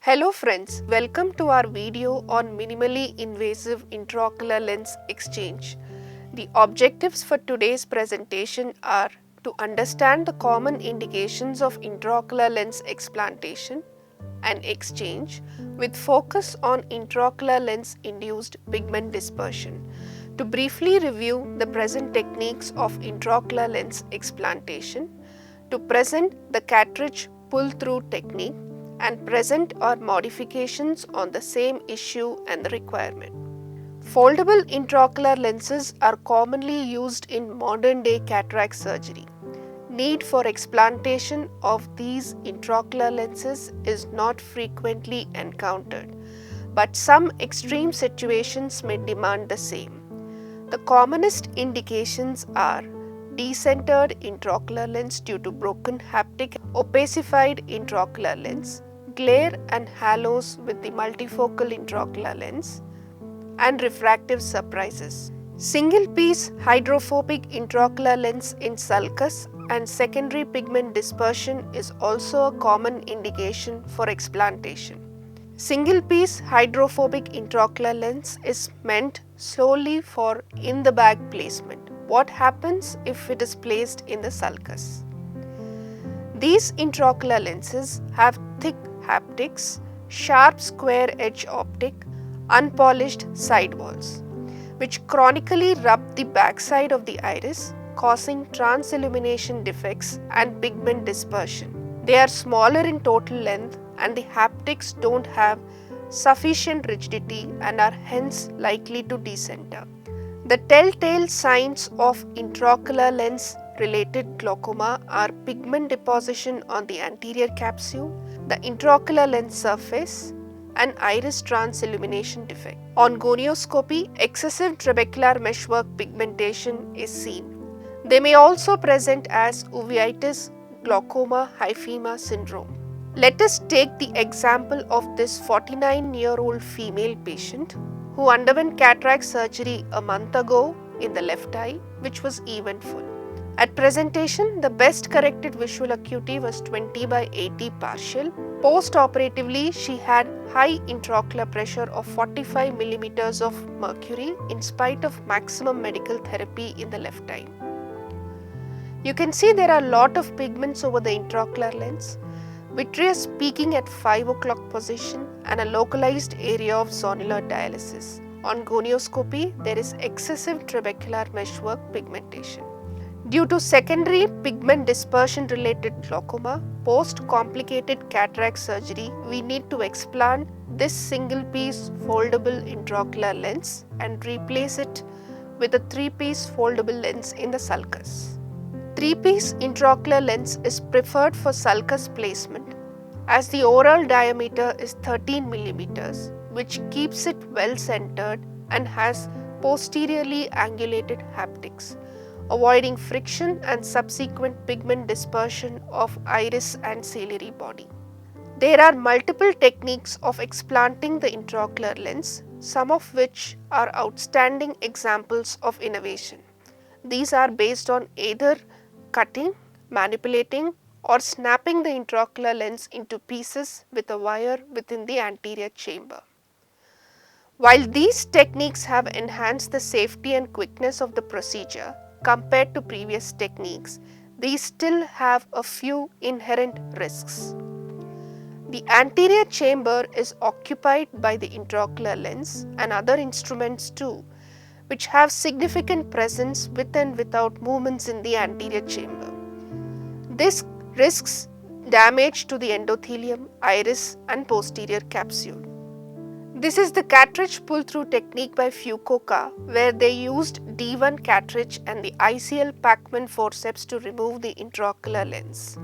Hello friends, welcome to our video on minimally invasive intraocular lens exchange. The objectives for today's presentation are to understand the common indications of intraocular lens explantation and exchange with focus on intraocular lens induced pigment dispersion, to briefly review the present techniques of intraocular lens explantation, to present the cartridge pull-through technique, and present our modifications on the same issue and the requirement. Foldable intraocular lenses are commonly used in modern day cataract surgery. Need for explantation of these intraocular lenses is not frequently encountered, but some extreme situations may demand the same. The commonest indications are decentered intraocular lens due to broken haptic, opacified intraocular lens, glare and halos with the multifocal intraocular lens, and refractive surprises. Single piece hydrophobic intraocular lens in sulcus and secondary pigment dispersion is also a common indication for explantation. Single piece hydrophobic intraocular lens is meant solely for in the bag placement. What happens if it is placed in the sulcus? These intraocular lenses have thick haptics, sharp square edge optic, unpolished sidewalls, which chronically rub the backside of the iris, causing transillumination defects and pigment dispersion. They are smaller in total length and the haptics don't have sufficient rigidity and are hence likely to decenter. The telltale signs of intraocular lens related glaucoma are pigment deposition on the anterior capsule, the intraocular lens surface, and iris transillumination defect. On gonioscopy, excessive trabecular meshwork pigmentation is seen. They may also present as uveitis glaucoma hyphema syndrome. Let us take the example of this 49-year-old female patient who underwent cataract surgery a month ago in the left eye, which was eventful. At presentation, the best corrected visual acuity was 20/80 partial. Post-operatively, she had high intraocular pressure of 45 millimeters of mercury in spite of maximum medical therapy in the left eye. You can see there are a lot of pigments over the intraocular lens, vitreous peaking at 5 o'clock position and a localized area of zonular dialysis. On gonioscopy, there is excessive trabecular meshwork pigmentation. Due to secondary pigment dispersion related glaucoma, post-complicated cataract surgery, we need to explant this single piece foldable intraocular lens and replace it with a 3-piece foldable lens in the sulcus. 3-piece intraocular lens is preferred for sulcus placement as the overall diameter is 13 millimeters, which keeps it well centered and has posteriorly angulated haptics, avoiding friction and subsequent pigment dispersion of iris and ciliary body. There are multiple techniques of explanting the intraocular lens, some of which are outstanding examples of innovation. These are based on either cutting, manipulating, or snapping the intraocular lens into pieces with a wire within the anterior chamber. While these techniques have enhanced the safety and quickness of the procedure compared to previous techniques, these still have a few inherent risks. The anterior chamber is occupied by the intraocular lens and other instruments too, which have significant presence with and without movements in the anterior chamber. This risks damage to the endothelium, iris, and posterior capsule. This is the cartridge pull-through technique by Fukuoka, where they used D1 cartridge and the ICL Pachman forceps to remove the intraocular lens.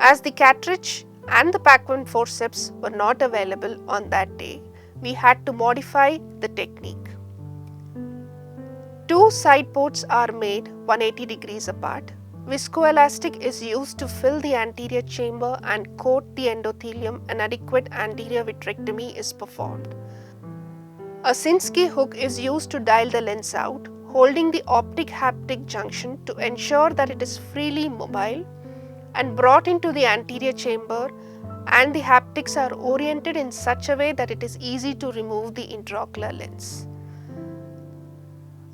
As the cartridge and the Pachman forceps were not available on that day, we had to modify the technique. 2 side ports are made 180 degrees apart. Viscoelastic is used to fill the anterior chamber and coat the endothelium and adequate anterior vitrectomy is performed. A Sinskey hook is used to dial the lens out, holding the optic haptic junction to ensure that it is freely mobile and brought into the anterior chamber and the haptics are oriented in such a way that it is easy to remove the intraocular lens.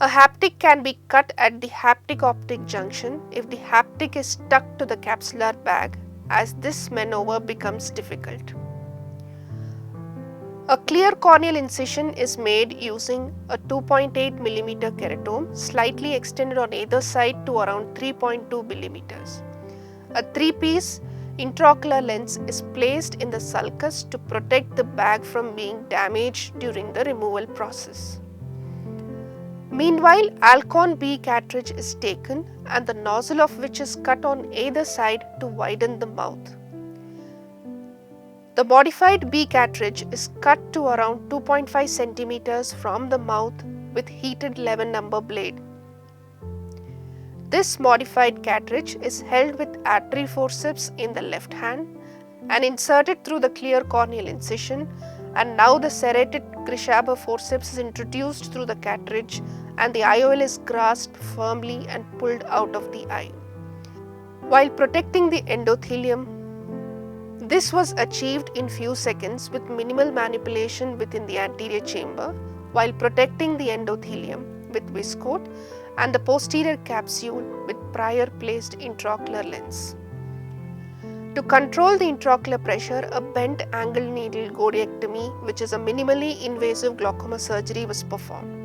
A haptic can be cut at the haptic-optic junction if the haptic is stuck to the capsular bag, as this maneuver becomes difficult. A clear corneal incision is made using a 2.8 mm keratome slightly extended on either side to around 3.2 mm. A 3-piece intraocular lens is placed in the sulcus to protect the bag from being damaged during the removal process. Meanwhile, Alcon B cartridge is taken and the nozzle of which is cut on either side to widen the mouth. The modified B cartridge is cut to around 2.5 cm from the mouth with heated 11 number blade. This modified cartridge is held with artery forceps in the left hand and inserted through the clear corneal incision, and now the serrated Grishaber forceps is introduced through the cartridge and the IOL is grasped firmly and pulled out of the eye. While protecting the endothelium, this was achieved in few seconds with minimal manipulation within the anterior chamber while protecting the endothelium with viscoat and the posterior capsule with prior placed intraocular lens. To control the intraocular pressure, a bent angle needle goniectomy, which is a minimally invasive glaucoma surgery, was performed.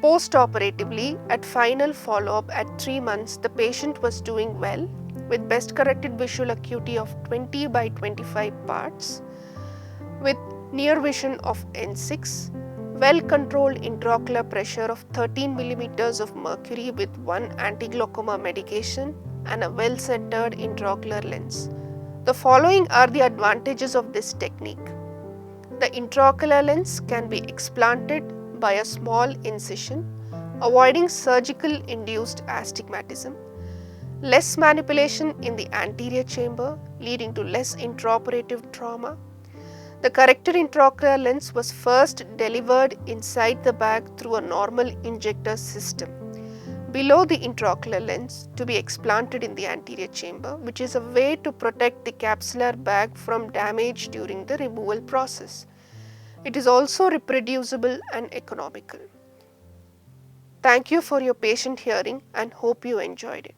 Post-operatively, at final follow-up at 3 months, the patient was doing well with best corrected visual acuity of 20 by 25 parts, with near vision of N6, well-controlled intraocular pressure of 13 mm of mercury with 1 anti-glaucoma medication and a well-centered intraocular lens. The following are the advantages of this technique. The intraocular lens can be explanted by a small incision, avoiding surgical induced astigmatism. Less manipulation in the anterior chamber, leading to less intraoperative trauma. The corrected intraocular lens was first delivered inside the bag through a normal injector system below the intraocular lens to be explanted in the anterior chamber, which is a way to protect the capsular bag from damage during the removal process. It is also reproducible and economical. Thank you for your patient hearing and hope you enjoyed it.